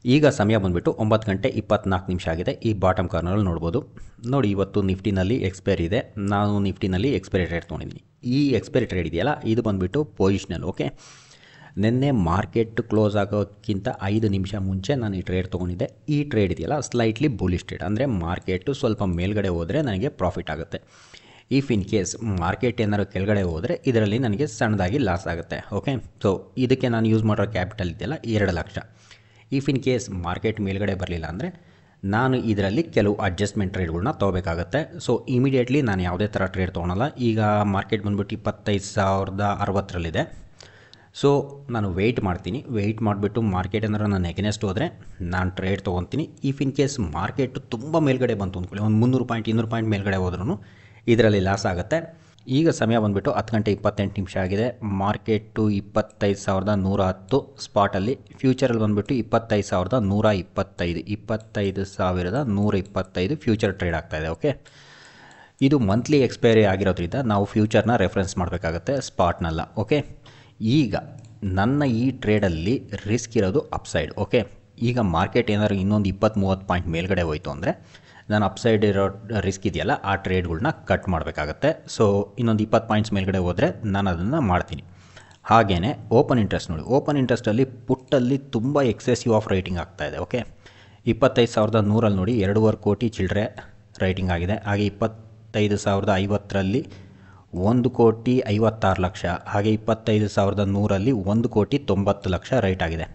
ಈಗ ಸಮಯ ಬಂದುಬಿಟ್ಟು 9 ಗಂಟೆ 24 ನಿಮಿಷ ಆಗಿದೆ. ಈ ಬಾಟಮ್ ಕಾರ್ನರಲ್ಲಿ ನೋಡ್ಬೋದು. ನೋಡಿ, ಇವತ್ತು ನಿಫ್ಟಿನಲ್ಲಿ ಎಕ್ಸ್ಪೈರಿ ಇದೆ. ನಾನು ನಿಫ್ಟಿನಲ್ಲಿ ಎಕ್ಸ್ಪೈರಿ ಟ್ರೇಡ್ ತೊಗೊಂಡಿದ್ದೀನಿ. ಈ ಎಕ್ಸ್ಪೈರಿ ಟ್ರೇಡ್ ಇದೆಯಲ್ಲ, ಇದು ಬಂದುಬಿಟ್ಟು ಪೊಸಿಷನಲ್. ಓಕೆ, ನಿನ್ನೆ ಮಾರ್ಕೆಟ್ ಕ್ಲೋಸ್ ಆಗೋಕ್ಕಿಂತ 5 ನಿಮಿಷ ಮುಂಚೆ ನಾನು ಈ ಟ್ರೇಡ್ ತೊಗೊಂಡಿದ್ದೆ. ಈ ಟ್ರೇಡ್ ಇದೆಯಲ್ಲ ಸ್ಲೈಟ್ಲಿ ಬುಲಿಶ್ ಟ್ರೇಡ್, ಅಂದರೆ ಮಾರ್ಕೆಟು ಸ್ವಲ್ಪ ಮೇಲ್ಗಡೆ ಹೋದರೆ ನನಗೆ ಪ್ರಾಫಿಟ್ ಆಗುತ್ತೆ. ಇಫ್ ಇನ್ ಕೇಸ್ ಮಾರ್ಕೆಟ್ ಏನಾದ್ರು ಕೆಳಗಡೆ ಹೋದರೆ ಇದರಲ್ಲಿ ನನಗೆ ಸಣ್ಣದಾಗಿ ಲಾಸ್ ಆಗುತ್ತೆ. ಓಕೆ, ಸೊ ಇದಕ್ಕೆ ನಾನು ಯೂಸ್ ಮಾಡೋ ಕ್ಯಾಪಿಟಲ್ ಇದೆಯಲ್ಲ 2 lakh. If in case market ಮೇಲ್ಗಡೆ ಬರಲಿಲ್ಲ ಅಂದರೆ ನಾನು ಇದರಲ್ಲಿ ಕೆಲವು ಅಡ್ಜಸ್ಟ್ಮೆಂಟ್ ಟ್ರೇಡ್ಗಳನ್ನ ತೊಗೋಬೇಕಾಗತ್ತೆ. ಸೊ ಇಮಿಡಿಯೇಟ್ಲಿ ನಾನು ಯಾವುದೇ ಥರ ಟ್ರೇಡ್ ತೊಗೊಳಲ್ಲ. ಈಗ ಮಾರ್ಕೆಟ್ ಬಂದುಬಿಟ್ಟು 25,060ರಲ್ಲಿದೆ. ಸೊ ನಾನು ವೆಯ್ಟ್ ಮಾಡ್ತೀನಿ. ವೆಯ್ಟ್ ಮಾಡಿಬಿಟ್ಟು ಮಾರ್ಕೆಟ್ ಏನಾದ್ರು ನಾನು ಎಗನೆಸ್ಟ್ ಹೋದರೆ ನಾನು ಟ್ರೇಡ್ ತೊಗೊತೀನಿ. ಇಫ್ ಇನ್ ಕೇಸ್ ಮಾರ್ಕೆಟ್ ತುಂಬ ಮೇಲ್ಗಡೆ ಬಂತು ಅಂದ್ಕೊಳ್ಳಿ, ಒಂದು 300 ಪಾಯಿಂಟ್ 200 ಪಾಯಿಂಟ್ ಮೇಲ್ಗಡೆ ಹೋದ್ರೂ ಇದರಲ್ಲಿ ಲಾಸ್ ಆಗುತ್ತೆ. ಈಗ ಸಮಯ ಬಂದುಬಿಟ್ಟು 10 ಗಂಟೆ 28 ನಿಮಿಷ ಆಗಿದೆ. ಮಾರ್ಕೆಟು 25,110 ಸ್ಪಾಟಲ್ಲಿ. ಫ್ಯೂಚರಲ್ಲಿ ಬಂದುಬಿಟ್ಟು 25,125 25,125 ಫ್ಯೂಚರ್ ಟ್ರೇಡ್ ಆಗ್ತಾಯಿದೆ. ಓಕೆ, ಇದು ಮಂತ್ಲಿ ಎಕ್ಸ್ಪೈರಿ ಆಗಿರೋದ್ರಿಂದ ನಾವು ಫ್ಯೂಚರ್ನ ರೆಫರೆನ್ಸ್ ಮಾಡಬೇಕಾಗತ್ತೆ, ಸ್ಪಾಟ್ನಲ್ಲ. ಓಕೆ, ಈಗ ನನ್ನ ಈ ಟ್ರೇಡಲ್ಲಿ ರಿಸ್ಕ್ ಇರೋದು ಅಪ್ಸೈಡ್. ಓಕೆ, ಈಗ ಮಾರ್ಕೆಟ್ ಏನಾದ್ರು ಇನ್ನೊಂದು 20-30 ಪಾಯಿಂಟ್ ಮೇಲ್ಗಡೆ ಹೋಯಿತು ಅಂದರೆ ನಾನು ಅಪ್ಸೈಡ್ ಇರೋ ರಿಸ್ಕ್ ಇದೆಯಲ್ಲ ಆ ಟ್ರೇಡ್ಗಳನ್ನ ಕಟ್ ಮಾಡಬೇಕಾಗತ್ತೆ. ಸೊ ಇನ್ನೊಂದು 20 ಪಾಯಿಂಟ್ಸ್ ಮೇಲ್ಗಡೆ ಹೋದರೆ ನಾನು ಅದನ್ನು ಮಾಡ್ತೀನಿ. ಹಾಗೆಯೇ ಓಪನ್ ಇಂಟ್ರೆಸ್ಟ್ ನೋಡಿ, ಓಪನ್ ಇಂಟ್ರೆಸ್ಟಲ್ಲಿ ಪುಟ್ಟಲ್ಲಿ ತುಂಬ ಎಕ್ಸೆಸಿವ್ ಆಫ್ ರೈಟಿಂಗ್ ಆಗ್ತಾಯಿದೆ. ಓಕೆ, 25,100 ನೋಡಿ 2.5 ಕೋಟಿ ಚಿಲ್ಲರೆ ರೈಟಿಂಗ್ ಆಗಿದೆ. ಹಾಗೆ 25,050ರಲ್ಲಿ 1,56,00,000. ಹಾಗೆ 25,100ರಲ್ಲಿ 1,90,00,000 ರೈಟ್ ಆಗಿದೆ.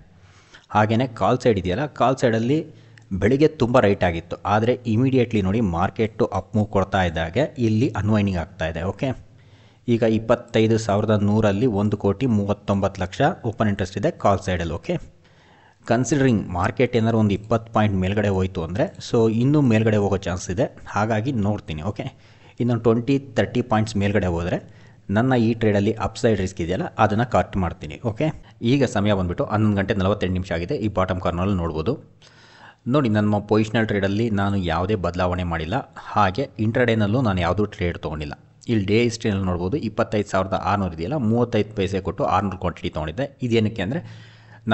ಹಾಗೆಯೇ ಕಾಲ್ ಸೈಡ್ ಇದೆಯಲ್ಲ, ಕಾಲ್ ಸೈಡಲ್ಲಿ ಬೆಳಿಗ್ಗೆ ತುಂಬ ರೈಟ್ ಆಗಿತ್ತು, ಆದರೆ ಇಮಿಡಿಯೇಟ್ಲಿ ನೋಡಿ ಮಾರ್ಕೆಟು ಅಪ್ ಮೂವ್ ಕೊಡ್ತಾ ಇದ್ದಾಗೆ ಇಲ್ಲಿ ಅನ್ವೈನಿಂಗ್ ಆಗ್ತಾಯಿದೆ. ಓಕೆ, ಈಗ 25,100ರಲ್ಲಿ 1,39,00,000 ಓಪನ್ ಇಂಟ್ರೆಸ್ಟ್ ಇದೆ ಕಾಲ್ ಸೈಡಲ್ಲಿ. ಓಕೆ, ಕನ್ಸಿಡರಿಂಗ್ ಮಾರ್ಕೆಟ್ ಏನಾದ್ರು ಒಂದು 20 ಪಾಯಿಂಟ್ ಮೇಲ್ಗಡೆ ಹೋಯಿತು ಅಂದರೆ ಸೊ ಇನ್ನೂ ಮೇಲ್ಗಡೆ ಹೋಗೋ ಚಾನ್ಸ್ ಇದೆ. ಹಾಗಾಗಿ ನೋಡ್ತೀನಿ. ಓಕೆ, ಇನ್ನೊಂದು 20-30 ಪಾಯಿಂಟ್ಸ್ ಮೇಲ್ಗಡೆ ಹೋದರೆ ನನ್ನ ಈ ಟ್ರೇಡಲ್ಲಿ ಅಪ್ಸೈಡ್ ರಿಸ್ಕ್ ಇದೆಯಲ್ಲ ಅದನ್ನು ಕಟ್ ಮಾಡ್ತೀನಿ. ಓಕೆ, ಈಗ ಸಮಯ ಬಂದುಬಿಟ್ಟು 11 ಗಂಟೆ 48 ನಿಮಿಷ ಆಗಿದೆ. ಈ ಬಾಟಮ್ ಕಾರ್ನರಲ್ಲಿ ನೋಡ್ಬೋದು. ನೋಡಿ, ನನ್ನ ಪೊಸಿಷನಲ್ ಟ್ರೇಡಲ್ಲಿ ನಾನು ಯಾವುದೇ ಬದಲಾವಣೆ ಮಾಡಿಲ್ಲ. ಹಾಗೆ ಇಂಟ್ರಾಡೇನಲ್ಲೂ ನಾನು ಯಾವುದೂ ಟ್ರೇಡ್ ತೊಗೊಂಡಿಲ್ಲ. ಇಲ್ಲಿ ಡೇ ಹಿಸ್ಟ್ರಿನಲ್ಲಿ ನೋಡ್ಬೋದು 25,600 ಇದೆಯಲ್ಲ, 35 ಪೈಸೆ ಕೊಟ್ಟು 600 ಕ್ವಾಂಟಿಟಿ ತೊಗೊಂಡಿದ್ದೆ. ಇದೇನಕ್ಕೆ ಅಂದರೆ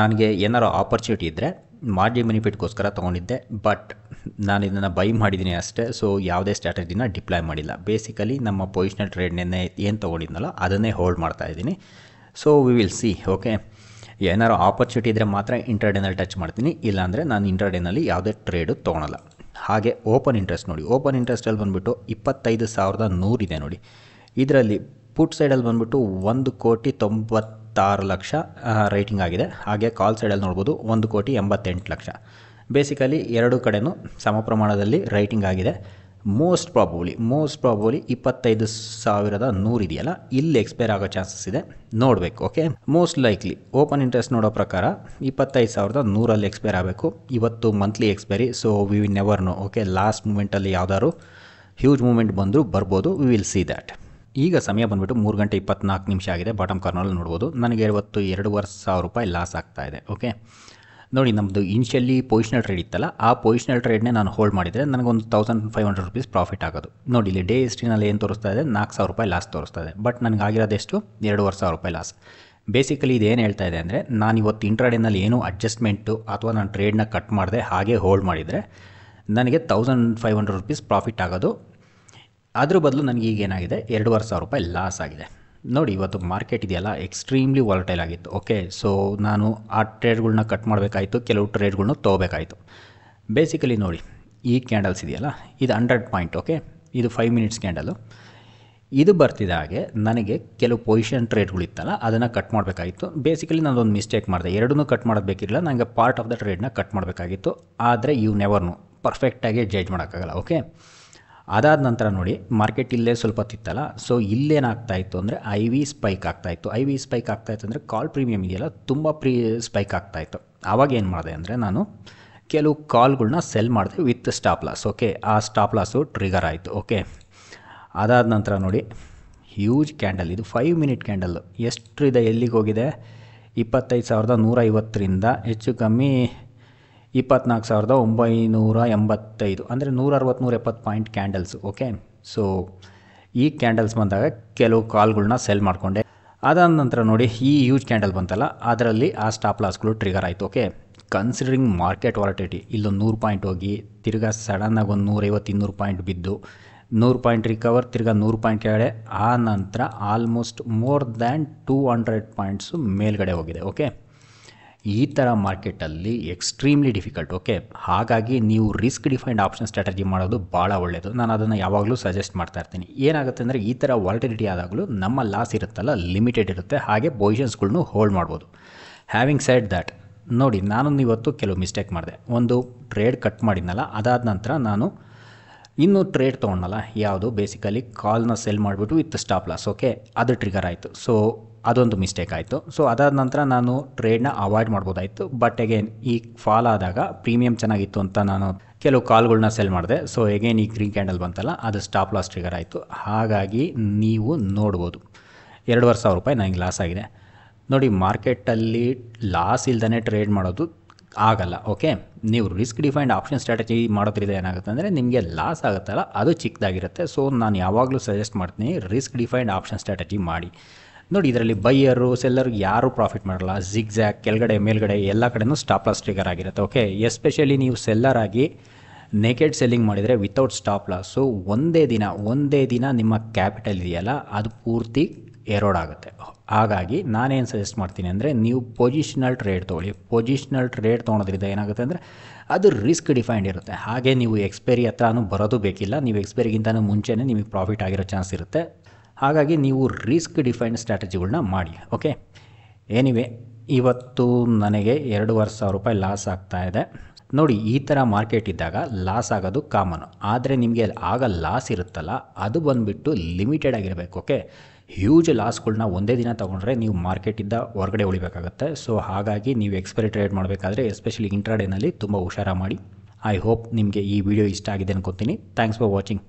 ನನಗೆ ಏನಾರು ಆಪರ್ಚುನಿಟಿ ಇದ್ದರೆ ಮಾರ್ಜಿನ್ ಬೆನಿಫಿಟ್ಗೋಸ್ಕರ ತೊಗೊಂಡಿದ್ದೆ. ಬಟ್ ನಾನು ಇದನ್ನು ಬೈ ಮಾಡಿದ್ದೀನಿ ಅಷ್ಟೇ. ಸೊ ಯಾವುದೇ ಸ್ಟ್ರಾಟಜಿನ ಡಿಪ್ಲಾಯ್ ಮಾಡಿಲ್ಲ. ಬೇಸಿಕಲಿ ನಮ್ಮ ಪೊಸಿಷನಲ್ ಟ್ರೇಡ್ನೇ ಏನು ತೊಗೊಂಡಿದ್ನಲ್ಲ ಅದನ್ನೇ ಹೋಲ್ಡ್ ಮಾಡ್ತಾಯಿದ್ದೀನಿ. So we will see. Okay, ಏನಾರು ಆಪರ್ಚುನಿಟಿ ಇದ್ದರೆ ಮಾತ್ರ ಇಂಟ್ರಾಡೇನಲ್ಲಿ ಟಚ್ ಮಾಡ್ತೀನಿ, ಇಲ್ಲಾಂದರೆ ನಾನು ಇಂಟ್ರಾಡೇನಲ್ಲಿ ಯಾವುದೇ ಟ್ರೇಡು ತೊಗೊಳಲ್ಲ. ಹಾಗೆ ಓಪನ್ ಇಂಟ್ರೆಸ್ಟ್ ನೋಡಿ, ಓಪನ್ ಇಂಟ್ರೆಸ್ಟಲ್ಲಿ ಬಂದುಬಿಟ್ಟು 25,100 ಇದೆ ನೋಡಿ. ಇದರಲ್ಲಿ ಪುಟ್ ಸೈಡಲ್ಲಿ ಬಂದುಬಿಟ್ಟು 1,96,00,000 ರೈಟಿಂಗ್ ಆಗಿದೆ. ಹಾಗೆ ಕಾಲ್ ಸೈಡಲ್ಲಿ ನೋಡ್ಬೋದು 1,88,00,000. ಬೇಸಿಕಲಿ ಎರಡು ಕಡೆನೂ ಸಮ ಪ್ರಮಾಣದಲ್ಲಿ ರೈಟಿಂಗ್ ಆಗಿದೆ. ಮೋಸ್ಟ್ ಪ್ರಾಬಬ್ಲಿ 25,100 ಇದೆಯಲ್ಲ ಇಲ್ಲಿ ಎಕ್ಸ್ಪೈರ್ ಆಗೋ ಚಾನ್ಸಸ್ ಇದೆ, ನೋಡಬೇಕು. Okay, most likely open interest ನೋಡೋ ಪ್ರಕಾರ 25,100ರಲ್ಲಿ ಎಕ್ಸ್ಪೈರ್ ಆಗಬೇಕು. ಇವತ್ತು monthly expiry, so we will never know. Okay, last ಮೂಮೆಂಟಲ್ಲಿ ಯಾವ್ದಾದ್ರು ಹ್ಯೂಜ್ ಮೂಮೆಂಟ್ ಬಂದರೂ ಬರ್ಬೋದು, ವಿ ವಿಲ್ ಸಿ ದ್ಯಾಟ್. ಈಗ ಸಮಯ ಬಂದುಬಿಟ್ಟು 3 ಗಂಟೆ 24 ನಿಮಿಷ ಆಗಿದೆ. ಬಾಟಮ್ ಕಾರ್ನರಲ್ಲಿ ನೋಡ್ಬೋದು. ನನಗೆ ಇವತ್ತು 2,500 ರೂಪಾಯಿ ಲಾಸ್ ಆಗ್ತಾಯಿದೆ. ಓಕೆ, ನೋಡಿ, ನಮ್ಮದು ಇನಿಷಿಯಲಿ ಪೊಸಿಷನಲ್ ಟ್ರೇಡ್ ಇತ್ತಲ್ಲ, ಆ ಪೊಸಿಷನಲ್ ಟ್ರೇಡ್ನೇ ನಾನು ಹೋಲ್ಡ್ ಮಾಡಿದರೆ ನನಗೊಂದು 1,500 ರೂಪೀಸ್ ಪ್ರಾಫಿಟ್ ಆಗೋದು. ನೋಡಿ, ಇಲ್ಲಿ ಡೇ ಹಿಸ್ಟ್ರಿನಲ್ಲಿ ಏನು ತೋರಿಸ್ತಾ ಇದೆ, 4,000 ರೂಪಾಯಿ ಲಾಸ್ ತೋರಿಸ್ತಾ ಇದೆ. ಬಟ್ ನನಗಾಗಿರೋದೆಷ್ಟು 2,500 ರೂಪಾಯಿ ಲಾಸ್. ಬೇಸಿಕಲಿ ಇದೇನು ಹೇಳ್ತಾ ಇದೆ ಅಂದರೆ, ನಾನು ಇವತ್ತು ಇಂಟ್ರಾಡೇನಲ್ಲಿ ಏನೂ ಅಡ್ಜಸ್ಟ್ಮೆಂಟು ಅಥವಾ ನಾನು ಟ್ರೇಡ್ನ ಕಟ್ ಮಾಡಿದೆ ಹಾಗೆ ಹೋಲ್ಡ್ ಮಾಡಿದರೆ ನನಗೆ 1,500 ರೂಪೀಸ್ ಪ್ರಾಫಿಟ್ ಆಗೋದು. ಅದ್ರ ಬದಲು ನನಗೆ ಈಗೇನಾಗಿದೆ 2,500 ರೂಪಾಯಿ ಲಾಸ್ ಆಗಿದೆ. ನೋಡಿ, ಇವತ್ತು ಮಾರ್ಕೆಟ್ ಇದೆಯಲ್ಲ ಎಕ್ಸ್ಟ್ರೀಮ್ಲಿ ವಾಲಟೈಲ್ ಆಗಿತ್ತು. ಓಕೆ, ಸೊ ನಾನು ಆ ಟ್ರೇಡ್ಗಳನ್ನ ಕಟ್ ಮಾಡಬೇಕಾಯಿತು, ಕೆಲವು ಟ್ರೇಡ್ಗಳನ್ನ ತೊಗೋಬೇಕಾಯಿತು. ಬೇಸಿಕಲಿ ನೋಡಿ, ಈ ಕ್ಯಾಂಡಲ್ಸ್ ಇದೆಯಲ್ಲ ಇದು 100 ಪಾಯಿಂಟ್. ಓಕೆ, ಇದು 5 ಮಿನಿಟ್ಸ್ ಕ್ಯಾಂಡಲು. ಇದು ಬರ್ತಿದ್ದ ಹಾಗೆ ನನಗೆ ಕೆಲವು ಪೊಸಿಷನ್ ಟ್ರೇಡ್ಗಳಿತ್ತಲ್ಲ ಅದನ್ನು ಕಟ್ ಮಾಡಬೇಕಾಗಿತ್ತು. ಬೇಸಿಕಲಿ ನಾನೊಂದು ಮಿಸ್ಟೇಕ್ ಮಾಡಿದೆ, ಎರಡನ್ನೂ ಕಟ್ ಮಾಡೋದು ಬೇಕಿರಲಿಲ್ಲ, ನನಗೆ ಪಾರ್ಟ್ ಆಫ್ ದ ಟ್ರೇಡ್ನ ಕಟ್ ಮಾಡಬೇಕಾಗಿತ್ತು. ಆದರೆ ಯು ನೆವರ್ ನೋ, ಪರ್ಫೆಕ್ಟಾಗಿ ಜಡ್ಜ್ ಮಾಡೋಕ್ಕಾಗಲ್ಲ. ಓಕೆ, ಅದಾದ ನಂತರ ನೋಡಿ ಮಾರ್ಕೆಟ್ ಇಲ್ಲೇ ಸ್ವಲ್ಪ ತಿತ್ತಲ್ಲ, ಸೊ ಇಲ್ಲೇನಾಗ್ತಾಯಿತ್ತು ಅಂದರೆ ಐ ವಿ ಸ್ಪೈಕ್ ಆಗ್ತಾಯಿತ್ತು. ಅಂದರೆ ಕಾಲ್ ಪ್ರೀಮಿಯಮ್ ಇದೆಯಲ್ಲ ತುಂಬ ಸ್ಪೈಕ್ ಆಗ್ತಾಯಿತ್ತು. ಆವಾಗ ಏನು ಮಾಡಿದೆ ಅಂದರೆ ನಾನು ಕೆಲವು ಕಾಲ್ಗಳನ್ನ ಸೆಲ್ ಮಾಡಿದೆ ವಿತ್ ಸ್ಟಾಪ್ ಲಾಸ್. ಓಕೆ, ಆ ಸ್ಟಾಪ್ ಲಾಸು ಟ್ರಿಗರ್ ಆಯಿತು. ಓಕೆ, ಅದಾದ ನಂತರ ನೋಡಿ ಹ್ಯೂಜ್ ಕ್ಯಾಂಡಲ್, ಇದು 5 ಮಿನಿಟ್ ಕ್ಯಾಂಡಲ್ಲು. ಎಷ್ಟು ಇದೆ, ಎಲ್ಲಿಗೆ ಹೋಗಿದೆ, 25,150ರಿಂದ ಹೆಚ್ಚು ಕಮ್ಮಿ 24,985, ಅಂದರೆ 160-170 ಪಾಯಿಂಟ್ ಕ್ಯಾಂಡಲ್ಸು. ಓಕೆ, ಸೊ ಈ ಕ್ಯಾಂಡಲ್ಸ್ ಬಂದಾಗ ಕೆಲವು ಕಾಲ್ಗಳನ್ನ ಸೆಲ್ ಮಾಡಿಕೊಂಡೆ. ಅದಾದ ನಂತರ ನೋಡಿ ಈ ಹ್ಯೂಜ್ ಕ್ಯಾಂಡಲ್ ಬಂತಲ್ಲ ಅದರಲ್ಲಿ ಆ ಸ್ಟಾಪ್ ಲಾಸ್ಗಳು ಟ್ರಿಗರ್ ಆಯಿತು. ಓಕೆ, ಕನ್ಸಿಡರಿಂಗ್ ಮಾರ್ಕೆಟ್ ವಾಲಟಿಲಿಟಿ ಇಲ್ಲೊಂದು 100 ಪಾಯಿಂಟ್ ಹೋಗಿ ತಿರ್ಗಾ ಸಡನ್ನಾಗಿ ಒಂದು 150-200 ಪಾಯಿಂಟ್ ಬಿದ್ದು 100 ಪಾಯಿಂಟ್ ರಿಕವರ್ ತಿರ್ಗಾ 100 ಪಾಯಿಂಟ್ ಕೆಳಗಡೆ, ಆ ನಂತರ ಆಲ್ಮೋಸ್ಟ್ ಮೋರ್ ದ್ಯಾನ್ 200 ಪಾಯಿಂಟ್ಸು ಮೇಲ್ಗಡೆ ಹೋಗಿದೆ. ಓಕೆ, ಈ ಥರ ಮಾರ್ಕೆಟಲ್ಲಿ ಎಕ್ಸ್ಟ್ರೀಮ್ಲಿ ಡಿಫಿಕಲ್ಟ್. ಓಕೆ, ಹಾಗಾಗಿ ನೀವು ರಿಸ್ಕ್ ಡಿಫೈನ್ಡ್ ಆಪ್ಷನ್ ಸ್ಟ್ರಾಟಜಿ ಮಾಡೋದು ಭಾಳ ಒಳ್ಳೆಯದು. ನಾನು ಅದನ್ನು ಯಾವಾಗಲೂ ಸಜೆಸ್ಟ್ ಮಾಡ್ತಾ ಇರ್ತೀನಿ. ಏನಾಗುತ್ತೆ ಅಂದರೆ ಈ ಥರ ವಾಲಟಿಲಿಟಿ ಆದಾಗಲೂ ನಮ್ಮ ಲಾಸ್ ಇರುತ್ತಲ್ಲ ಲಿಮಿಟೆಡ್ ಇರುತ್ತೆ, ಹಾಗೆ ಪೊಸಿಷನ್ಸ್ಗಳ್ನು ಹೋಲ್ಡ್ ಮಾಡ್ಬೋದು. ಹ್ಯಾವಿಂಗ್ ಸೈಡ್ ದ್ಯಾಟ್, ನೋಡಿ ನಾನು ಇವತ್ತು ಕೆಲವು ಮಿಸ್ಟೇಕ್ ಮಾಡಿದೆ. ಒಂದು ಟ್ರೇಡ್ ಕಟ್ ಮಾಡಿದ್ನಲ್ಲ, ಅದಾದ ನಂತರ ನಾನು ಇನ್ನೂ ಟ್ರೇಡ್ ತೊಗೊಂಡಲ್ಲ, ಯಾವುದು ಬೇಸಿಕಲಿ ಕಾಲ್ನ ಸೆಲ್ ಮಾಡಿಬಿಟ್ಟು ವಿತ್ ಸ್ಟಾಪ್ ಲಾಸ್. ಓಕೆ, ಅದು ಟ್ರಿಗರ್ ಆಯಿತು. ಸೊ ಅದೊಂದು ಮಿಸ್ಟೇಕ್ ಆಯಿತು. ಸೊ ಅದಾದ ನಂತರ ನಾನು ಟ್ರೇಡ್ನ ಅವಾಯ್ಡ್ ಮಾಡ್ಬೋದಾಯಿತು. ಬಟ್ ಎಗೇನ್ ಈ ಫಾಲ್ ಆದಾಗ ಪ್ರೀಮಿಯಮ್ ಚೆನ್ನಾಗಿತ್ತು ಅಂತ ನಾನು ಕೆಲವು ಕಾಲ್ಗಳನ್ನ ಸೆಲ್ ಮಾಡಿದೆ. ಸೊ ಎಗೇನ್ ಈ ಗ್ರೀನ್ ಕ್ಯಾಂಡಲ್ ಬಂತಲ್ಲ, ಅದು ಸ್ಟಾಪ್ ಲಾಸ್ ಟ್ರಿಗರ್ ಆಯಿತು. ಹಾಗಾಗಿ ನೀವು ನೋಡ್ಬೋದು 2,500 ರೂಪಾಯಿ ನನಗೆ ಲಾಸ್ ಆಗಿದೆ. ನೋಡಿ, ಮಾರ್ಕೆಟಲ್ಲಿ ಲಾಸ್ ಇಲ್ದೇ ಟ್ರೇಡ್ ಮಾಡೋದು ಆಗಲ್ಲ. ಓಕೆ, ನೀವು ರಿಸ್ಕ್ ಡಿಫೈನ್ಡ್ ಆಪ್ಷನ್ ಸ್ಟ್ರಾಟಜಿ ಮಾಡೋದ್ರಿಂದ ಏನಾಗುತ್ತೆ ಅಂದರೆ ನಿಮಗೆ ಲಾಸ್ ಆಗುತ್ತಲ್ಲ, ಅದು ಚಿಕ್ಕದಾಗಿರುತ್ತೆ. ಸೊ ನಾನು ಯಾವಾಗಲೂ ಸಜೆಸ್ಟ್ ಮಾಡ್ತೀನಿ, ರಿಸ್ಕ್ ಡಿಫೈನ್ಡ್ ಆಪ್ಷನ್ ಸ್ಟ್ರಾಟಜಿ ಮಾಡಿ. ನೋಡಿ, ಇದರಲ್ಲಿ ಬೈಯರು ಸೆಲ್ಲರು ಯಾರೂ ಪ್ರಾಫಿಟ್ ಮಾಡಲ್ಲ. ಜಿಗ್ಜ್ಯಾಗ್ ಕೆಳಗಡೆ ಮೇಲ್ಗಡೆ ಎಲ್ಲ ಕಡೆನೂ ಸ್ಟಾಪ್ ಲಾಸ್ ಟ್ರಿಗರ್ ಆಗಿರುತ್ತೆ. ಓಕೆ, ಎಸ್ಪೆಷಲಿ ನೀವು ಸೆಲ್ಲರ್ ಆಗಿ ನೇಕೆಡ್ ಸೆಲ್ಲಿಂಗ್ ಮಾಡಿದರೆ ವಿತೌಟ್ ಸ್ಟಾಪ್ ಲಾಸು ಒಂದೇ ದಿನ ನಿಮ್ಮ ಕ್ಯಾಪಿಟಲ್ ಇದೆಯಲ್ಲ ಅದು ಪೂರ್ತಿ ಎರೋಡ್ ಆಗುತ್ತೆ. ಹಾಗಾಗಿ ನಾನೇನು ಸಜೆಸ್ಟ್ ಮಾಡ್ತೀನಿ ಅಂದರೆ ನೀವು ಪೊಸಿಷನಲ್ ಟ್ರೇಡ್ ತೊಗೊಳ್ಳಿ. ಪೊಸಿಷನಲ್ ಟ್ರೇಡ್ ತೊಗೊಳೋದ್ರಿಂದ ಏನಾಗುತ್ತೆ ಅಂದರೆ ಅದು ರಿಸ್ಕ್ ಡಿಫೈನ್ಡ್ ಇರುತ್ತೆ. ಹಾಗೆ ನೀವು ಎಕ್ಸ್ಪೈರಿ ಹತ್ರನೂ ಬರೋದು ಬೇಕಿಲ್ಲ. ನೀವು ಎಕ್ಸ್ಪೈರಿಗಿಂತನೂ ಮುಂಚೆನೇ ನಿಮಗೆ ಪ್ರಾಫಿಟ್ ಆಗಿರೋ ಚಾನ್ಸ್ ಇರುತ್ತೆ. ಹಾಗಾಗಿ ನೀವು ರಿಸ್ಕ್ ಡಿಫೈನ್ಡ್ ಸ್ಟ್ರಾಟಜಿಗಳನ್ನ ಮಾಡಿ. ಓಕೆ, ಎನಿವೆ ಇವತ್ತು ನನಗೆ 2,500 ರೂಪಾಯಿ ಲಾಸ್ ಆಗ್ತಾಯಿದೆ. ನೋಡಿ, ಈ ಥರ ಮಾರ್ಕೆಟ್ ಇದ್ದಾಗ ಲಾಸ್ ಆಗೋದು ಕಾಮನ್. ಆದರೆ ನಿಮಗೆ ಆಗ ಲಾಸ್ ಇರುತ್ತಲ್ಲ, ಅದು ಬಂದುಬಿಟ್ಟು ಲಿಮಿಟೆಡ್ ಆಗಿರಬೇಕು. ಓಕೆ, ಹ್ಯೂಜ್ ಲಾಸ್ಗಳನ್ನ ಒಂದೇ ದಿನ ತೊಗೊಂಡ್ರೆ ನೀವು ಮಾರ್ಕೆಟಿಂದ ಹೊರಗಡೆ ಉಳಿಬೇಕಾಗುತ್ತೆ. ಸೊ ಹಾಗಾಗಿ ನೀವು ಎಕ್ಸ್ಪೈರಿ ಟ್ರೇಡ್ ಮಾಡಬೇಕಾದ್ರೆ ಎಸ್ಪೆಷಲಿ ಇಂಟ್ರಾಡೇನಲ್ಲಿ ತುಂಬ ಹುಷಾರ ಮಾಡಿ. ಐ ಹೋಪ್ ನಿಮಗೆ ಈ ವಿಡಿಯೋ ಇಷ್ಟ ಆಗಿದೆ ಅನ್ಕೋತೀನಿ. Thanks for watching.